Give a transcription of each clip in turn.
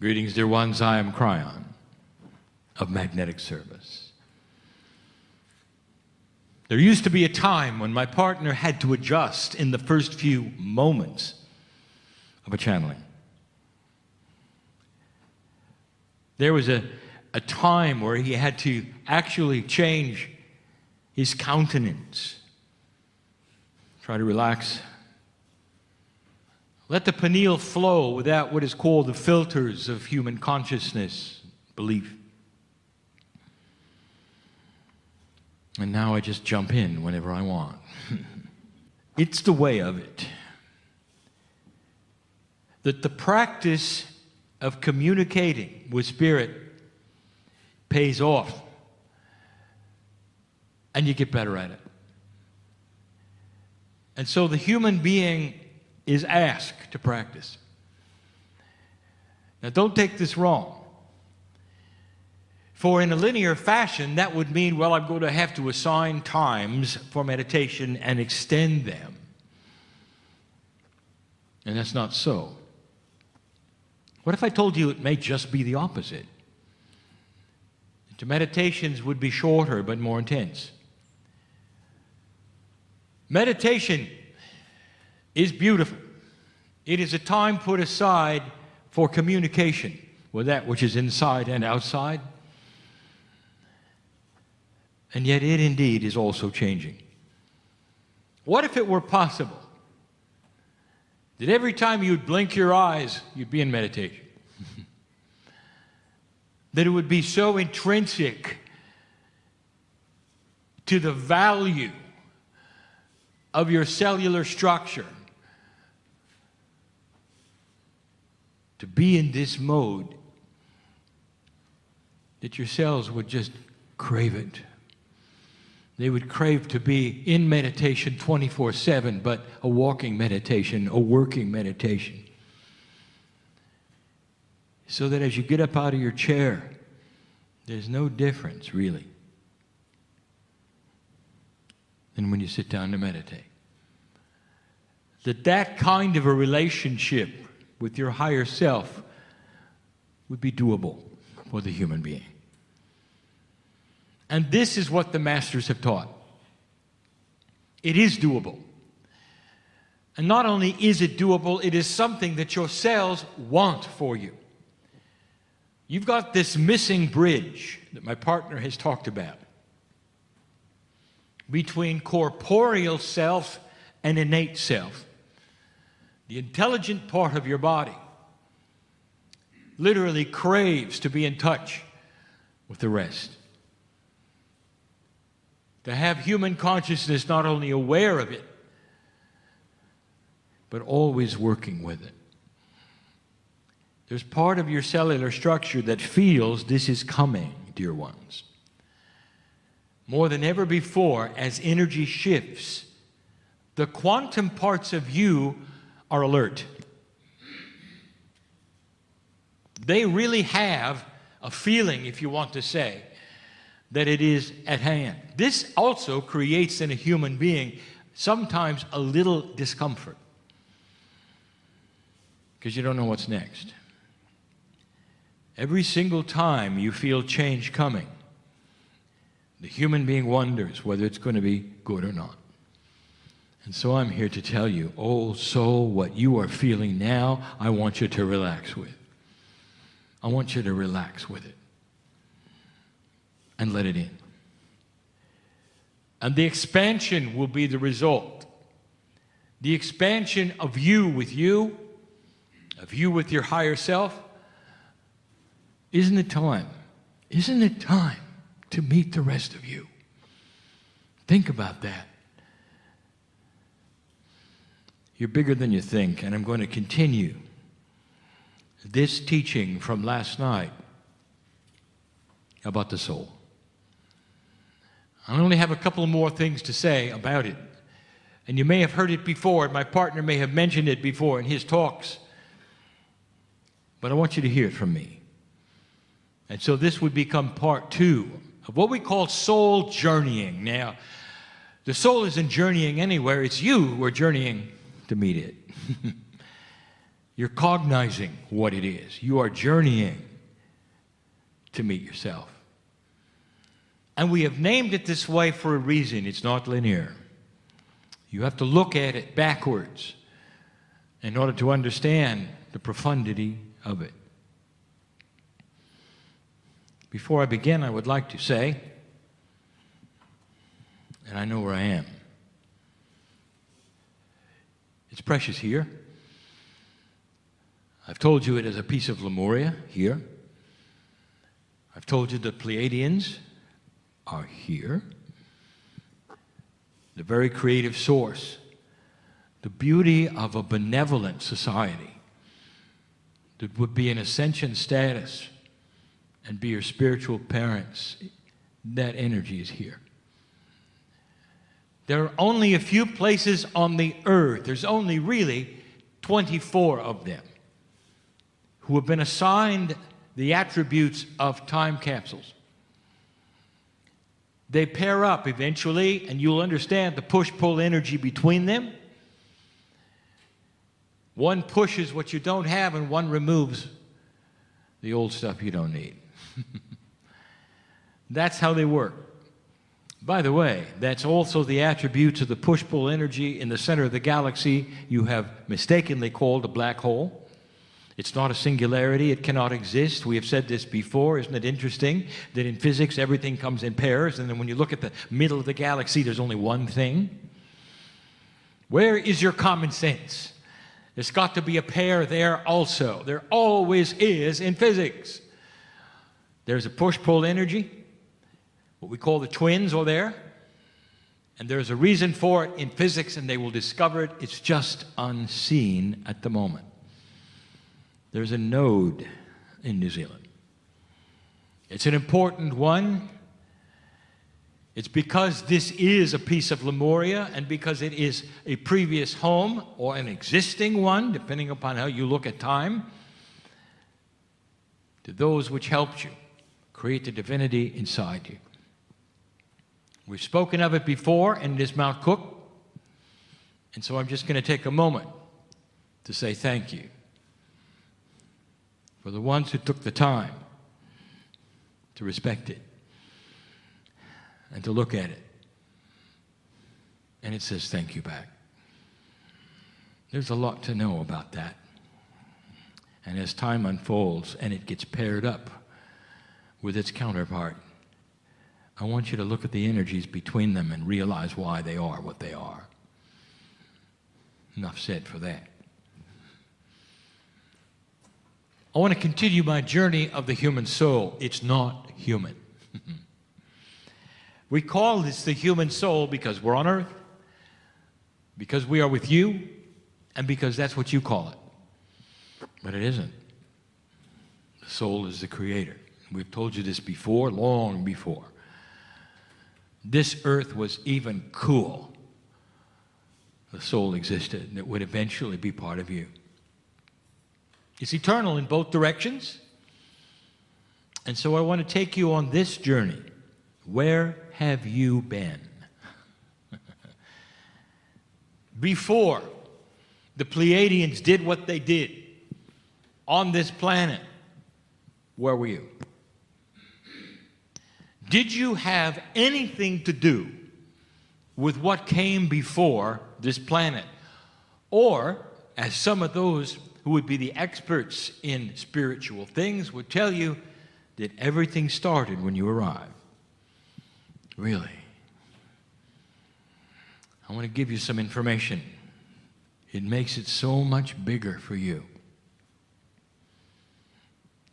Greetings, dear ones. I am Kryon of Magnetic Service. There used to be a time when my partner had to adjust in the first few moments of a channeling. There was a time where he had to actually change his countenance, try to relax, let the pineal flow without what is called the filters of human consciousness, belief. And now I just jump in whenever I want. It's the way of it. That the practice of communicating with Spirit pays off, and you get better at it. And so the human being is asked to practice. Now, don't take this wrong. For in a linear fashion, that would mean, well, I'm going to have to assign times for meditation and extend them. And that's not so. What if I told you it may just be the opposite? The meditations would be shorter but more intense. Meditation is beautiful. It is a time put aside for communication with that which is inside and outside. And yet it indeed is also changing. What if it were possible that every time you'd blink your eyes, you'd be in meditation? That it would be so intrinsic to the value of your cellular structure to be in this mode that your cells would just crave it. They would crave to be in meditation 24/7, but a walking meditation, a working meditation. So that as you get up out of your chair, there's no difference, really, than when you sit down to meditate. That kind of a relationship with your higher self would be doable for the human being. And this is what the masters have taught. It is doable. And not only is it doable, it is something that your cells want for you. You've got this missing bridge that my partner has talked about between corporeal self and innate self. The intelligent part of your body literally craves to be in touch with the rest. To have human consciousness not only aware of it, but always working with it. There's part of your cellular structure that feels this is coming, dear ones. More than ever before, as energy shifts, the quantum parts of you are alert. They really have a feeling, if you want to say, that it is at hand. This also creates in a human being sometimes a little discomfort, because you don't know what's next. Every single time you feel change coming, the human being wonders whether it's going to be good or not. And so I'm here to tell you, oh soul, what you are feeling now, I want you to relax with. I want you to relax with it and let it in. And the expansion will be the result. The expansion of you with you, of you with your higher self. Isn't it time? Isn't it time to meet the rest of you? Think about that. You're bigger than you think, and I'm going to continue this teaching from last night about the soul. I only have a couple more things to say about it. And you may have heard it before, and my partner may have mentioned it before in his talks. But I want you to hear it from me. And so this would become part 2 of what we call soul journeying. Now, the soul isn't journeying anywhere. It's you who are journeying to meet it. You're cognizing what it is. You are journeying to meet yourself. And we have named it this way for a reason. It's not linear. You have to look at it backwards in order to understand the profundity of it. Before I begin, I would like to say, and I know where I am, it's precious here. I've told you it is a piece of Lemuria here. I've told you the Pleiadians are here. The very creative source. The beauty of a benevolent society that would be in ascension status and be your spiritual parents. That energy is here. There are only a few places on the earth, there's only really 24 of them, who have been assigned the attributes of time capsules. They pair up eventually, and you'll understand the push-pull energy between them. One pushes what you don't have, and one removes the old stuff you don't need. That's how they work. By the way, that's also the attributes of the push-pull energy in the center of the galaxy you have mistakenly called a black hole. It's not a singularity. It cannot exist. We have said this before. Isn't it interesting that in physics everything comes in pairs, and then when you look at the middle of the galaxy, there's only one thing? Where is your common sense? There's got to be a pair there also. There always is in physics. There's a push-pull energy. What we call the twins are there. And there's a reason for it in physics, and they will discover it. It's just unseen at the moment. There's a node in New Zealand. It's an important one. It's because this is a piece of Lemuria, and because it is a previous home or an existing one, depending upon how you look at time, to those which helped you create the divinity inside you. We've spoken of it before, and it is Mount Cook. And so I'm just going to take a moment to say thank you for the ones who took the time to respect it and to look at it. And it says thank you back. There's a lot to know about that. And as time unfolds and it gets paired up with its counterpart, I want you to look at the energies between them and realize why they are what they are. Enough said for that. I want to continue my journey of the human soul. It's not human. We call this the human soul because we're on earth, because we are with you, and because that's what you call it. But it isn't. The soul is the creator. We've told you this before, long before. This earth was even cool. The soul existed, and it would eventually be part of you. It's eternal in both directions. And so I want to take you on this journey. Where have you been? Before the Pleiadians did what they did on this planet, where were you? Did you have anything to do with what came before this planet? Or, as some of those who would be the experts in spiritual things would tell you, that everything started when you arrived? Really? I want to give you some information. It makes it so much bigger for you.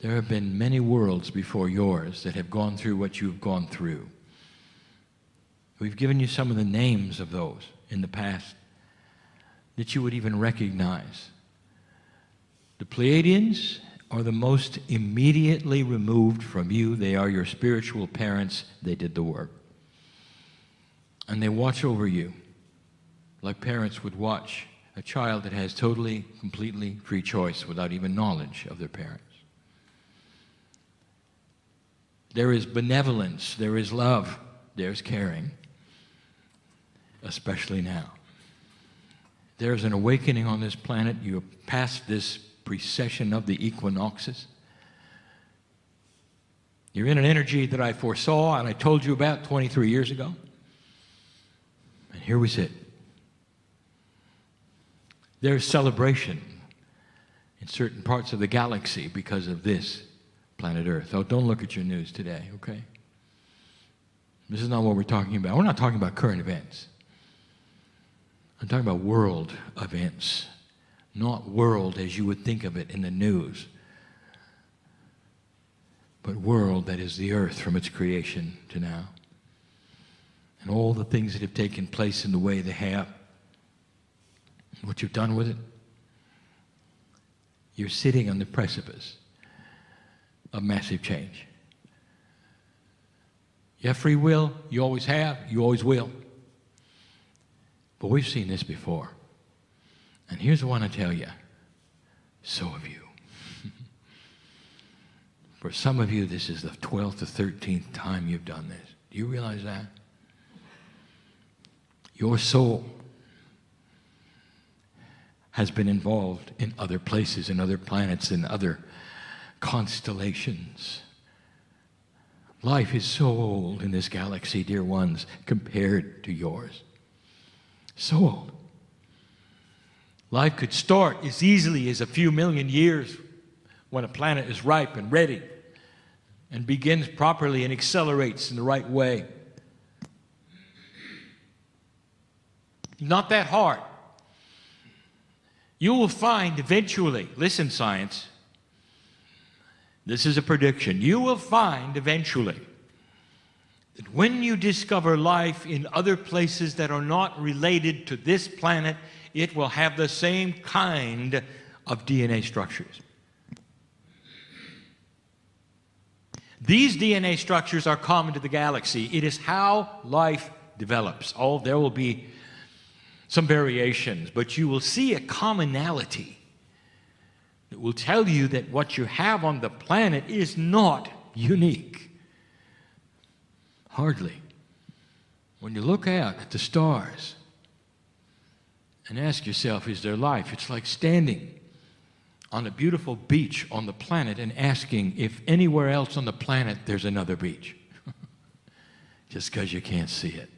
There have been many worlds before yours that have gone through what you've gone through. We've given you some of the names of those in the past that you would even recognize. The Pleiadians are the most immediately removed from you. They are your spiritual parents. They did the work. And they watch over you like parents would watch a child that has totally, completely free choice without even knowledge of their parents. There is benevolence, there is love, there's caring, especially now. There's an awakening on this planet. You have passed this precession of the equinoxes. You're in an energy that I foresaw and I told you about 23 years ago. And here we sit. There's celebration in certain parts of the galaxy because of this planet Earth. Oh, don't look at your news today, okay? This is not what we're talking about. We're not talking about current events. I'm talking about world events, not world as you would think of it in the news, but world that is the earth from its creation to now. And all the things that have taken place in the way they have, what you've done with it. You're sitting on the precipice of massive change. You have free will, you always have, you always will. But we've seen this before. And here's the one I tell you, so have you. For some of you, this is the 12th or 13th time you've done this. Do you realize that? Your soul has been involved in other places, in other planets, in other constellations. Life is so old in this galaxy, dear ones, compared to yours. So old. Life could start as easily as a few million years when a planet is ripe and ready and begins properly and accelerates in the right way. Not that hard. You will find eventually, listen science, this is a prediction, you will find eventually that when you discover life in other places that are not related to this planet, it will have the same kind of DNA structures. These DNA structures are common to the galaxy. It is how life develops. Oh, there will be some variations, but you will see a commonality that will tell you that what you have on the planet is not unique. Hardly. When you look out at the stars and ask yourself, is there life? It's like standing on a beautiful beach on the planet and asking if anywhere else on the planet there's another beach. Just because you can't see it.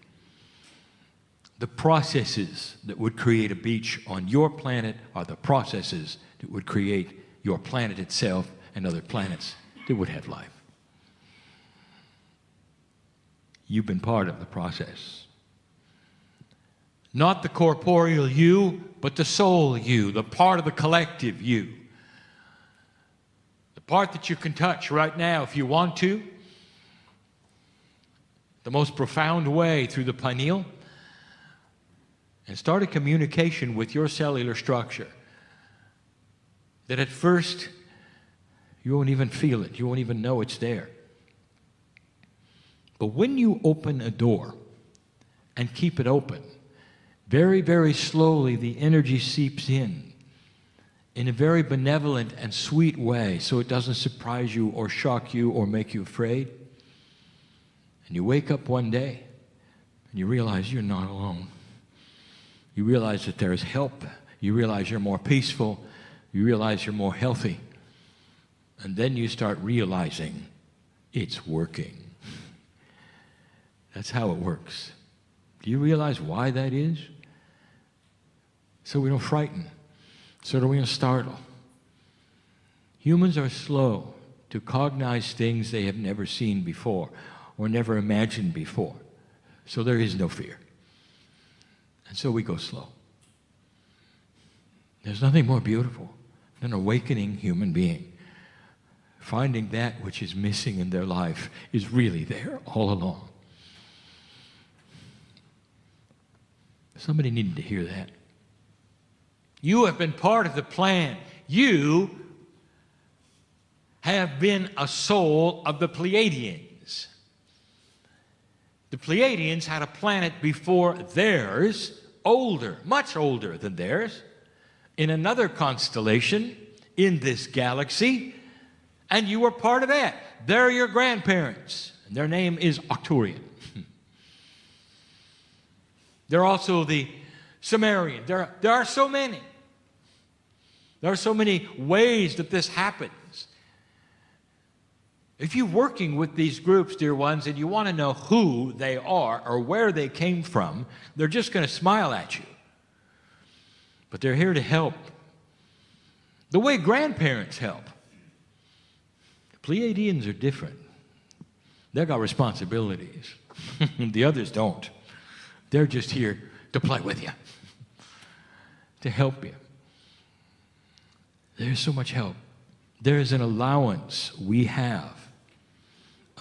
The processes that would create a beach on your planet are the processes that would create your planet itself and other planets that would have life. You've been part of the process. Not the corporeal you, but the soul you, the part of the collective you. The part that you can touch right now if you want to. The most profound way through the pineal. And start a communication with your cellular structure that at first you won't even feel it, you won't even know it's there. But when you open a door and keep it open, very, very slowly the energy seeps in a very benevolent and sweet way so it doesn't surprise you or shock you or make you afraid. And you wake up one day and you realize you're not alone. You realize that there is help. You realize you're more peaceful. You realize you're more healthy. And then you start realizing it's working. That's how it works. Do you realize why that is? So we don't frighten. So that we don't startle. Humans are slow to cognize things they have never seen before or never imagined before. So there is no fear. And so we go slow. There's nothing more beautiful than an awakening human being. Finding that which is missing in their life is really there all along. Somebody needed to hear that. You have been part of the plan. You have been a soul of the Pleiadians. The Pleiadians had a planet before theirs, older, much older than theirs, in another constellation in this galaxy, and you were part of that. They're your grandparents, and their name is Arcturian. They're also the Sumerian. There are so many. There are so many ways that this happens. If you're working with these groups, dear ones, and you want to know who they are or where they came from, they're just going to smile at you. But they're here to help. The way grandparents help. Pleiadians are different. They've got responsibilities. The others don't. They're just here to play with you, to help you. There's so much help. There is an allowance we have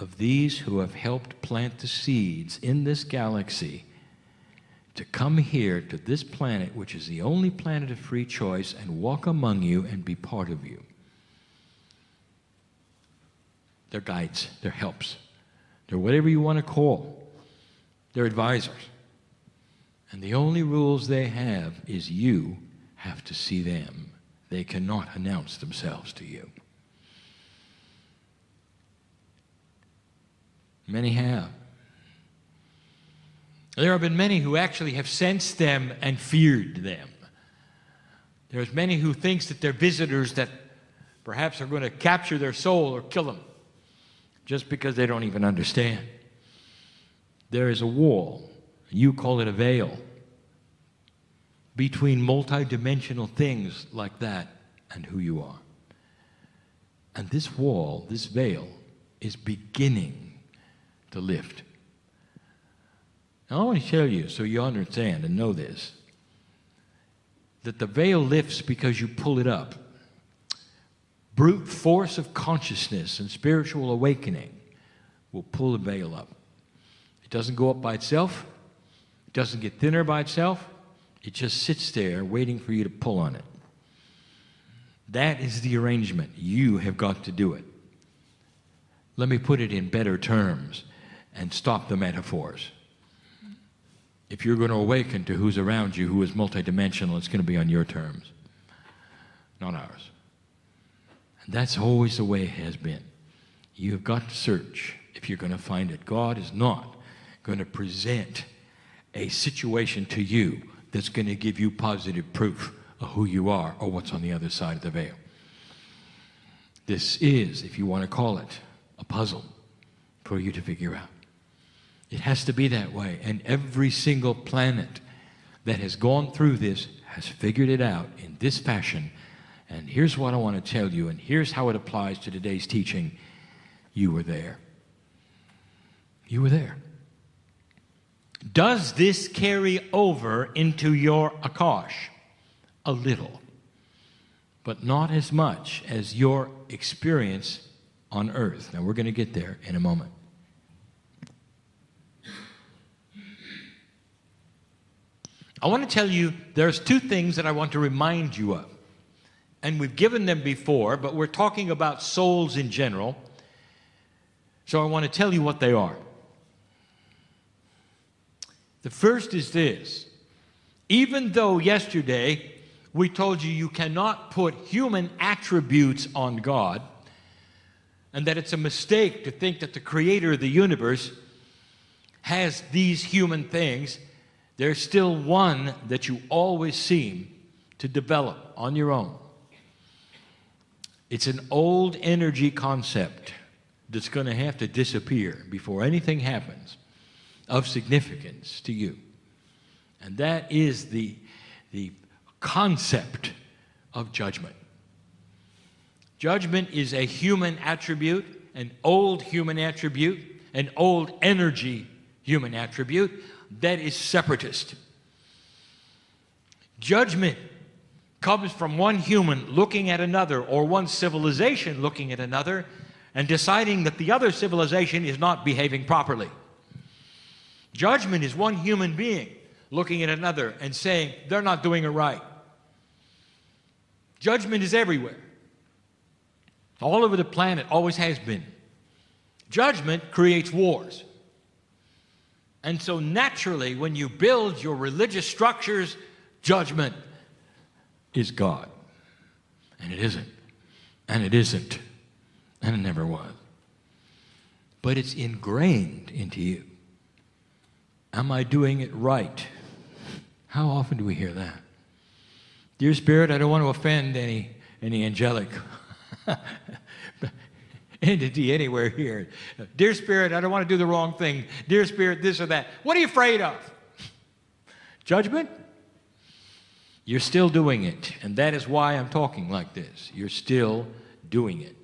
of these who have helped plant the seeds in this galaxy to come here to this planet, which is the only planet of free choice, and walk among you and be part of you. They're guides, they're helps, they're whatever you want to call. They're advisors. And the only rules they have is you have to see them. They cannot announce themselves to you. Many have. There have been many who actually have sensed them and feared them. There's many who think that they're visitors that perhaps are going to capture their soul or kill them just because they don't even understand. There is a wall, you call it a veil, between multidimensional things like that and who you are. And this wall, this veil, is beginning to lift. Now, I want to tell you, so you understand and know this, that the veil lifts because you pull it up. Brute force of consciousness and spiritual awakening will pull the veil up. It doesn't go up by itself. It doesn't get thinner by itself. It just sits there waiting for you to pull on it. That is the arrangement. You have got to do it. Let me put it in better terms and stop the metaphors. If you're going to awaken to who's around you, who is multidimensional, it's going to be on your terms, not ours. And that's always the way it has been. You've got to search if you're going to find it. God is not going to present a situation to you that's going to give you positive proof of who you are or what's on the other side of the veil. This is, if you want to call it, a puzzle for you to figure out. It has to be that way. And every single planet that has gone through this has figured it out in this fashion. And here's what I want to tell you, and here's how it applies to today's teaching. You were there. You were there. Does this carry over into your Akash? A little, but not as much as your experience on earth. Now, we're going to get there in a moment. I want to tell you there's two things that I want to remind you of. And we've given them before, but we're talking about souls in general. So I want to tell you what they are. The first is this. Even though yesterday we told you you cannot put human attributes on God, and that it's a mistake to think that the creator of the universe has these human things, there's still one that you always seem to develop on your own. It's an old energy concept that's going to have to disappear before anything happens of significance to you. And that is the concept of judgment. Judgment is a human attribute, an old human attribute, an old energy human attribute that is separatist. Judgment comes from one human looking at another, or one civilization looking at another and deciding that the other civilization is not behaving properly. Judgment is one human being looking at another and saying they're not doing it right. Judgment is everywhere. All over the planet, always has been. Judgment creates wars. And so naturally, when you build your religious structures, judgment is God. And it isn't. And it isn't. And it never was. But it's ingrained into you. Am I doing it right? How often do we hear that? Dear Spirit, I don't want to offend any any angelic entity anywhere here. Dear Spirit, I don't want to do the wrong thing. Dear Spirit, this or that. What are you afraid of? Judgment? You're still doing it, and that is why I'm talking like this. You're still doing it.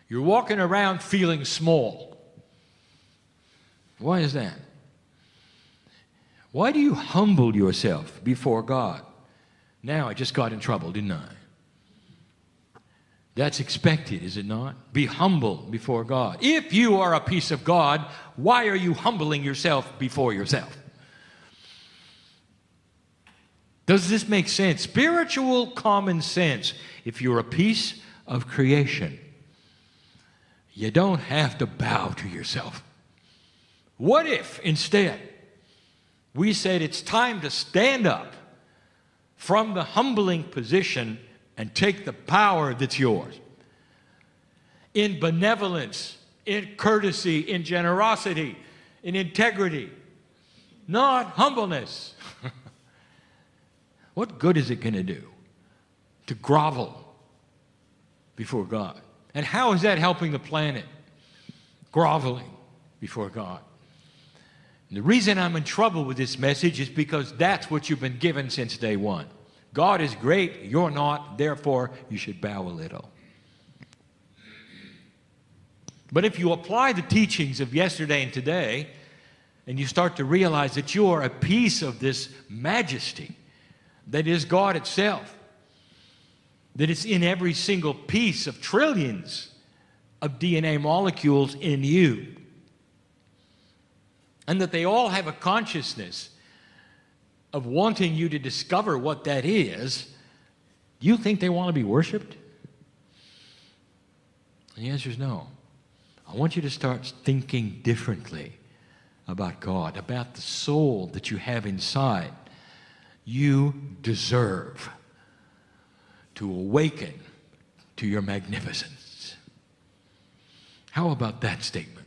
You're walking around feeling small. Why is that? Why do you humble yourself before God? Now, I just got in trouble, didn't I? That's expected, is it not? Be humble before God. If you are a piece of God, why are you humbling yourself before yourself? Does this make sense? Spiritual common sense. If you're a piece of creation, you don't have to bow to yourself. What if, instead, we said it's time to stand up from the humbling position and take the power that's yours? In benevolence, in courtesy, in generosity, in integrity, not humbleness. What good is it going to do to grovel before God? And how is that helping the planet? Groveling before God. And the reason I'm in trouble with this message is because that's what you've been given since day one. God is great, you're not, therefore you should bow a little. But if you apply the teachings of yesterday and today, and you start to realize that you are a piece of this majesty that is God itself, that it's in every single piece of trillions of DNA molecules in you, and that they all have a consciousness of wanting you to discover what that is, do you think they want to be worshiped? And the answer is no. I want you to start thinking differently about God, about the soul that you have inside. You deserve to awaken to your magnificence. How about that statement?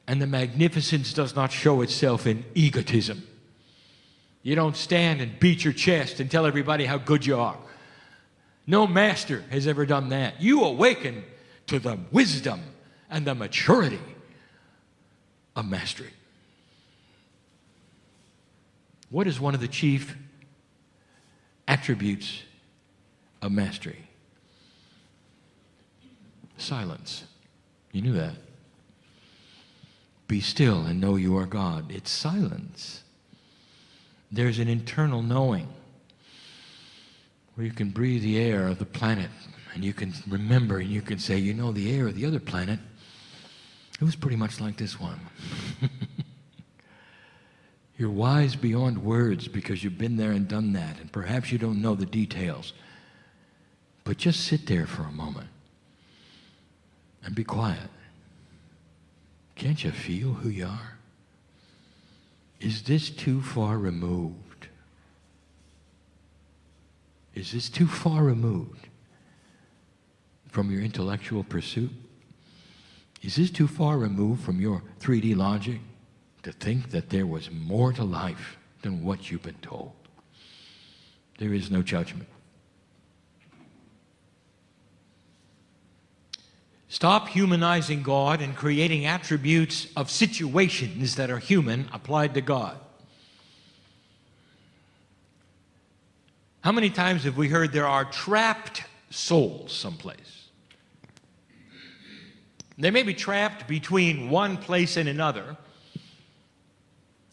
And the magnificence does not show itself in egotism. You don't stand and beat your chest and tell everybody how good you are. No master has ever done that. You awaken to the wisdom and the maturity of mastery. What is one of the chief attributes of mastery? Silence. You knew that. Be still and know you are God. It's silence. There's an internal knowing where you can breathe the air of the planet and you can remember and you can say, you know, the air of the other planet, it was pretty much like this one. You're wise beyond words because you've been there and done that, and perhaps you don't know the details. But just sit there for a moment and be quiet. Can't you feel who you are? Is this too far removed? Is this too far removed from your intellectual pursuit? Is this too far removed from your 3D logic to think that there was more to life than what you've been told? There is no judgment. Stop humanizing God and creating attributes of situations that are human applied to God. How many times have we heard there are trapped souls someplace? They may be trapped between one place and another,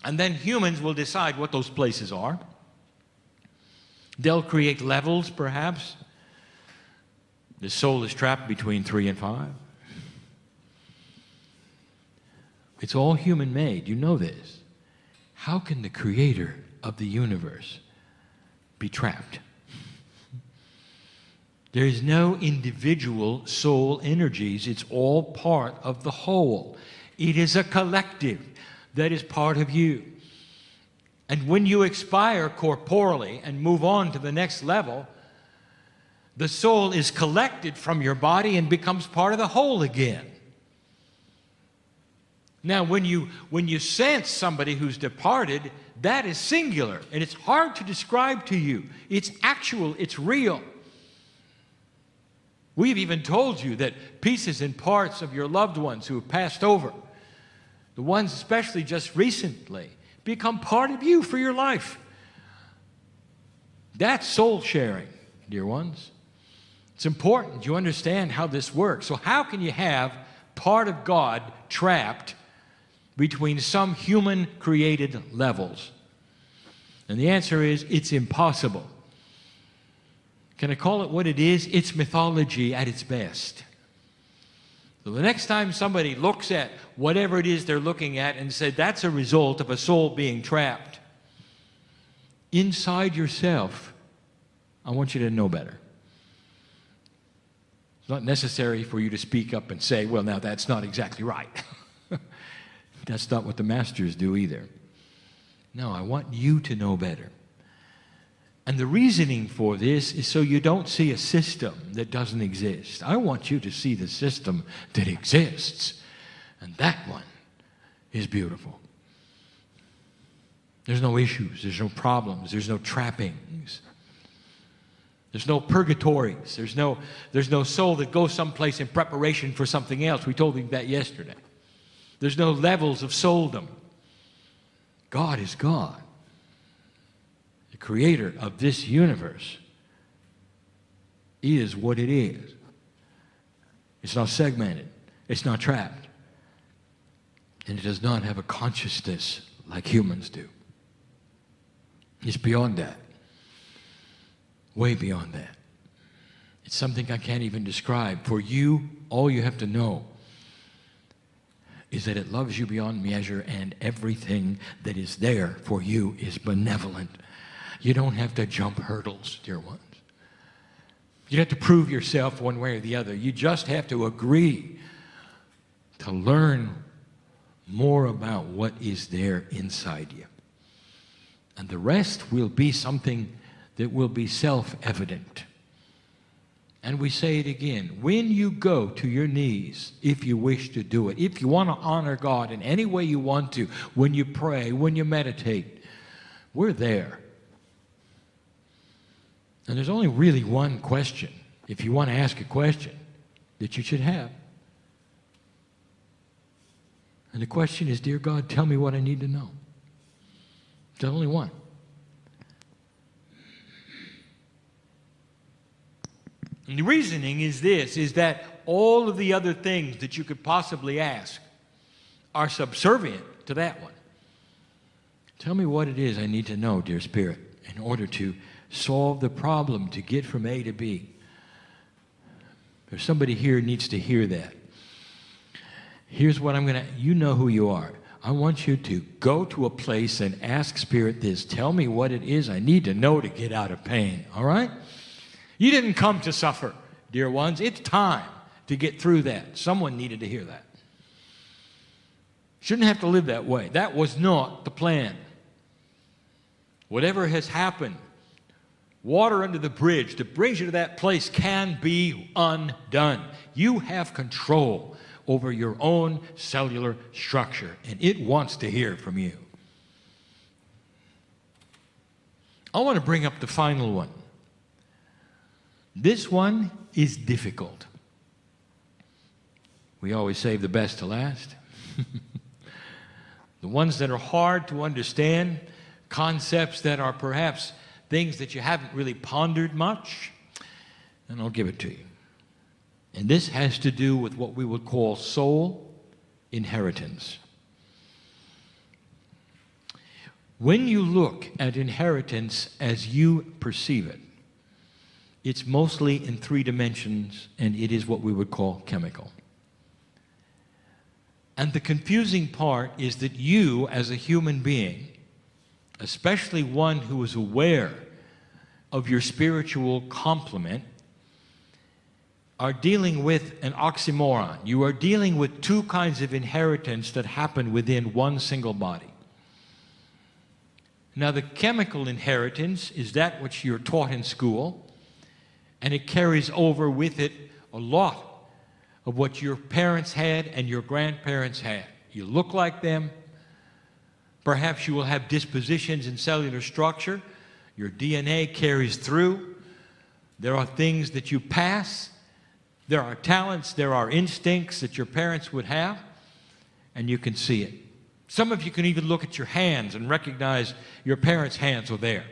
and then humans will decide what those places are. They'll create levels, perhaps. The soul is trapped between 3 and 5. It's all human-made. You know this. How can the creator of the universe be trapped? There is no individual soul energies. It's all part of the whole. It is a collective that is part of you. And when you expire corporally and move on to the next level, the soul is collected from your body and becomes part of the whole again. Now, when you sense somebody who's departed, that is singular, and it's hard to describe to you. It's actual, it's real. We've even told you that pieces and parts of your loved ones who have passed over, the ones especially just recently, become part of you for your life. That's soul sharing, dear ones. It's important you understand how this works. So how can you have part of God trapped between some human created levels? And the answer is, it's impossible. Can I call it what it is? It's mythology at its best. So the next time somebody looks at whatever it is they're looking at and said that's a result of a soul being trapped, inside yourself, I want you to know better. It's not necessary for you to speak up and say, well, now that's not exactly right. That's not what the masters do either. No, I want you to know better. And the reasoning for this is so you don't see a system that doesn't exist. I want you to see the system that exists. And that one is beautiful. There's no issues. There's no problems. There's no trappings. There's no purgatories. There's no soul that goes someplace in preparation for something else. We told you that yesterday. There's no levels of souldom. God is God. The creator of this universe is what it is. It's not segmented. It's not trapped. And it does not have a consciousness like humans do. It's beyond that. Way beyond that. It's something I can't even describe. For you, all you have to know is that it loves you beyond measure, and everything that is there for you is benevolent. You don't have to jump hurdles, dear ones. You don't have to prove yourself one way or the other. You just have to agree to learn more about what is there inside you. And the rest will be something that will be self-evident. And we say it again, when you go to your knees, if you wish to do it, if you want to honor God in any way you want to, when you pray, when you meditate, we're there. And there's only really one question, if you want to ask a question, that you should have. And the question is, dear God, tell me what I need to know. There's only one. And the reasoning is this, is that all of the other things that you could possibly ask are subservient to that one. Tell me what it is I need to know, dear Spirit, in order to solve the problem, to get from A to B. There's somebody here who needs to hear that. Here's what I'm going to, you know who you are. I want you to go to a place and ask Spirit this. Tell me what it is I need to know to get out of pain, all right? You didn't come to suffer, dear ones. It's time to get through that. Someone needed to hear that. Shouldn't have to live that way. That was not the plan. Whatever has happened, water under the bridge that brings you to that place can be undone. You have control over your own cellular structure, and it wants to hear from you. I want to bring up the final one. This one is difficult. We always save the best to last. The ones that are hard to understand, concepts that are perhaps things that you haven't really pondered much, and I'll give it to you. And this has to do with what we would call soul inheritance. When you look at inheritance as you perceive it, it's mostly in 3 dimensions, and it is what we would call chemical. And the confusing part is that you, as a human being, especially one who is aware of your spiritual complement, are dealing with an oxymoron. You are dealing with 2 kinds of inheritance that happen within one single body. Now, the chemical inheritance is that which you're taught in school, and it carries over with it a lot of what your parents had and your grandparents had. You look like them. Perhaps you will have dispositions in cellular structure. Your DNA carries through. There are things that you pass There are talents, there are instincts that your parents would have, and you can see it. Some of you can even look at your hands and recognize your parents' hands are there.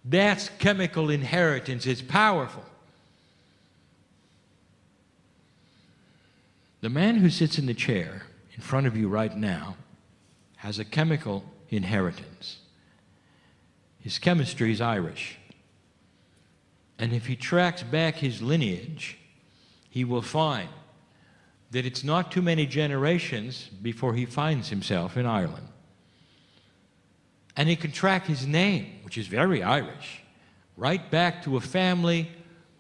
That's chemical inheritance. It's powerful. The man who sits in the chair in front of you right now has a chemical inheritance. His chemistry is Irish. And if he tracks back his lineage, he will find that it's not too many generations before he finds himself in Ireland. And he can track his name, which is very Irish, right back to a family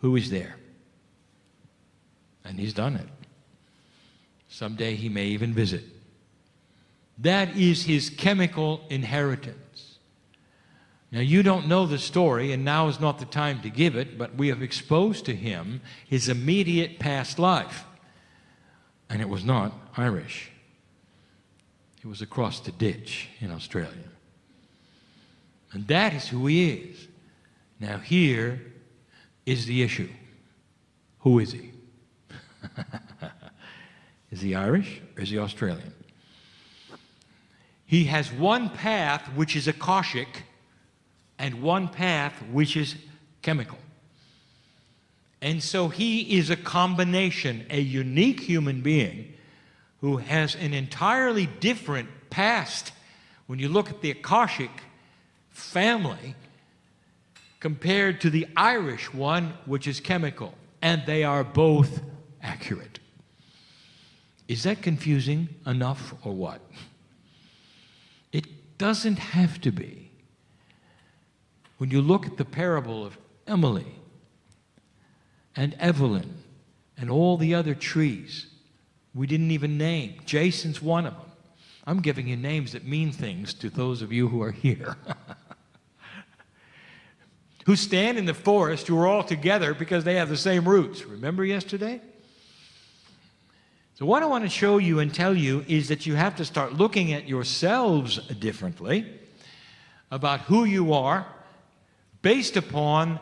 who is there. And he's done it. Someday he may even visit. That is his chemical inheritance. Now, you don't know the story, and now is not the time to give it, but we have exposed to him his immediate past life. And it was not Irish. It was across the ditch in Australia. And that is who he is. Now, here is the issue. Who is he? Is he Irish or is he Australian? He has one path which is Akashic and one path which is chemical. And so he is a combination, a unique human being who has an entirely different past when you look at the Akashic family compared to the Irish one, which is chemical. And they are both accurate. Is that confusing enough or what? It doesn't have to be. When you look at the parable of Emily and Evelyn and all the other trees we didn't even name, Jason's one of them. I'm giving you names that mean things to those of you who are here. Who stand in the forest, who are all together because they have the same roots. Remember yesterday? So what I want to show you and tell you is that you have to start looking at yourselves differently about who you are based upon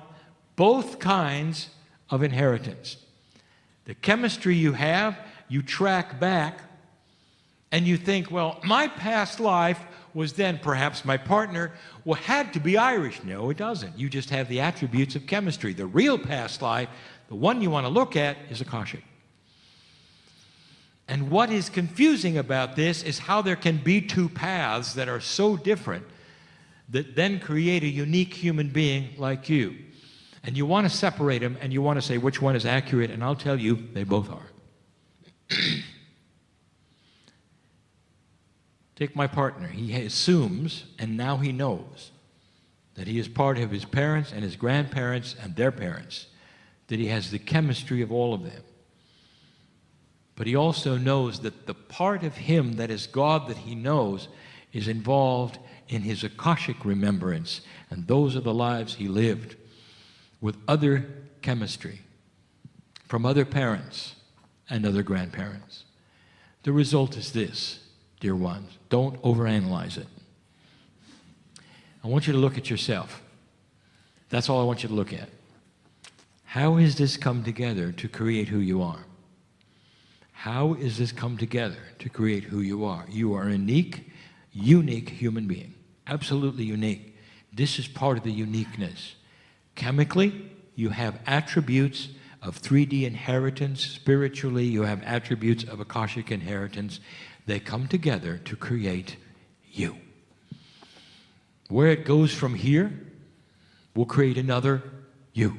both kinds of inheritance. The chemistry you have, you track back and you think, well, my past life was then perhaps my partner had to be Irish. No, it doesn't. You just have the attributes of chemistry. The real past life, the one you want to look at, is Akashic. And what is confusing about this is how there can be two paths that are so different that then create a unique human being like you. And you want to separate them and you want to say which one is accurate, and I'll tell you, they both are. Take my partner. He assumes, and now he knows, that he is part of his parents and his grandparents and their parents, that he has the chemistry of all of them. But he also knows that the part of him that is God that he knows is involved in his Akashic remembrance, and those are the lives he lived with other chemistry from other parents and other grandparents. The result is this, dear ones. Don't overanalyze it. I want you to look at yourself. That's all I want you to look at. How has this come together to create who you are? How has this come together to create who you are? You are a unique human being. Absolutely unique. This is part of the uniqueness. Chemically, you have attributes of 3D inheritance. Spiritually, you have attributes of Akashic inheritance. They come together to create you. Where it goes from here will create another you.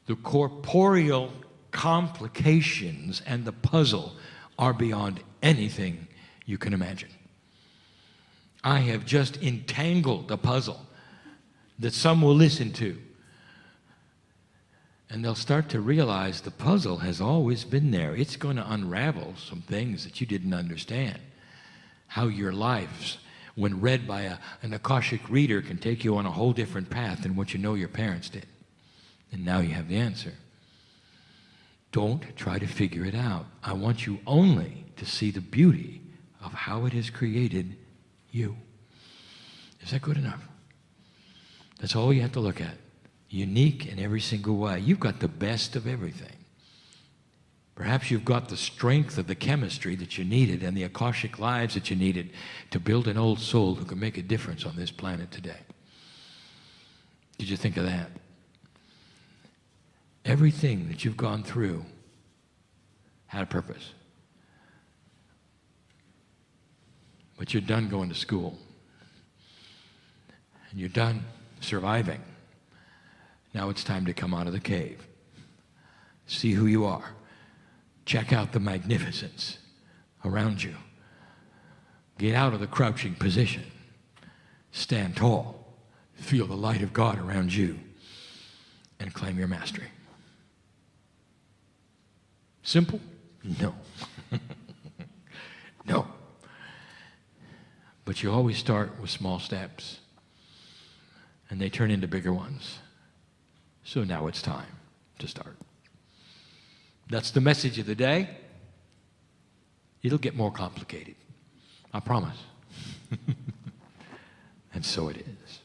The corporeal complications and the puzzle are beyond anything you can imagine. I have just entangled a puzzle that some will listen to, and they'll start to realize the puzzle has always been there. It's going to unravel some things that you didn't understand. How your lives, when read by an Akashic reader, can take you on a whole different path than what you know your parents did. And now you have the answer. Don't try to figure it out. I want you only to see the beauty of how it has created you. Is that good enough? That's all you have to look at. Unique in every single way. You've got the best of everything. Perhaps you've got the strength of the chemistry that you needed and the Akashic lives that you needed to build an old soul who can make a difference on this planet today. Did you think of that? Everything that you've gone through had a purpose. But you're done going to school. And you're done surviving. Now it's time to come out of the cave. See who you are. Check out the magnificence around you. Get out of the crouching position. Stand tall. Feel the light of God around you. And claim your mastery. Simple? No. No. But you always start with small steps. And they turn into bigger ones. So now it's time to start. That's the message of the day. It'll get more complicated. I promise. And so it is.